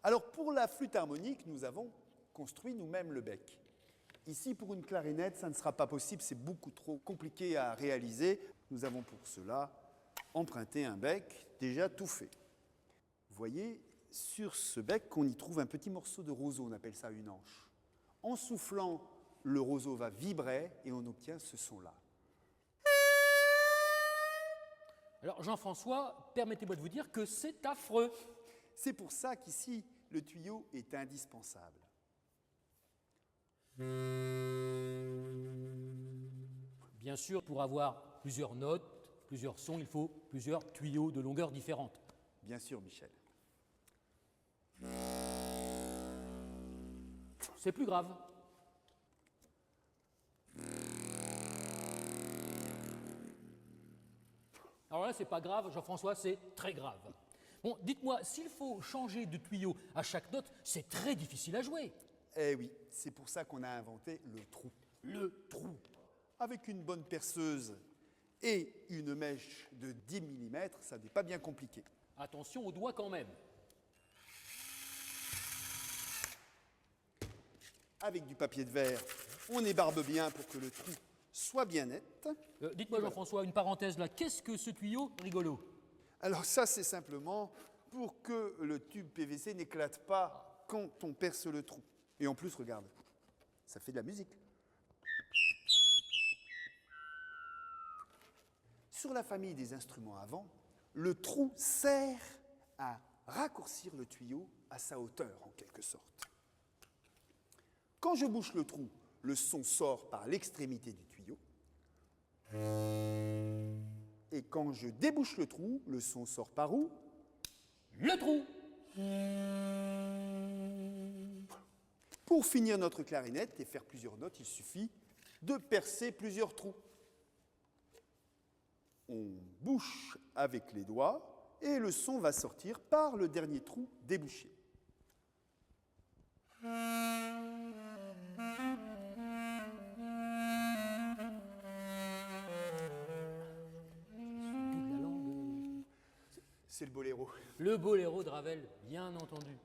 Alors pour la flûte harmonique, nous avons construit nous-mêmes le bec. Ici, pour une clarinette, ça ne sera pas possible, c'est beaucoup trop compliqué à réaliser. Nous avons pour cela emprunté un bec déjà tout fait. Vous voyez, sur ce bec, on y trouve un petit morceau de roseau, on appelle ça une anche. En soufflant, le roseau va vibrer et on obtient ce son-là. Alors Jean-François, permettez-moi de vous dire que c'est affreux. C'est pour ça qu'ici, le tuyau est indispensable. Bien sûr, pour avoir plusieurs notes, plusieurs sons, il faut plusieurs tuyaux de longueur différente. Bien sûr, Michel. C'est plus grave. Alors là, c'est pas grave, Jean-François, c'est très grave. Bon, dites-moi, s'il faut changer de tuyau à chaque note, c'est très difficile à jouer. Eh oui, c'est pour ça qu'on a inventé le trou. Le trou. Avec une bonne perceuse et une mèche de 10 mm, ça n'est pas bien compliqué. Attention aux doigts quand même. Avec du papier de verre, on ébarbe bien pour que le trou soit bien net. Dites-moi, Jean-François, une parenthèse là, qu'est-ce que ce tuyau rigolo? Alors ça, c'est simplement pour que le tube PVC n'éclate pas quand on perce le trou. Et en plus, regarde, ça fait de la musique. Sur la famille des instruments à vent, le trou sert à raccourcir le tuyau à sa hauteur, en quelque sorte. Quand je bouche le trou, le son sort par l'extrémité du tuyau. Et quand je débouche le trou, le son sort par où? Le trou. Pour finir notre clarinette et faire plusieurs notes, il suffit de percer plusieurs trous. On bouche avec les doigts et le son va sortir par le dernier trou débouché. C'est le boléro. Le boléro de Ravel, bien entendu.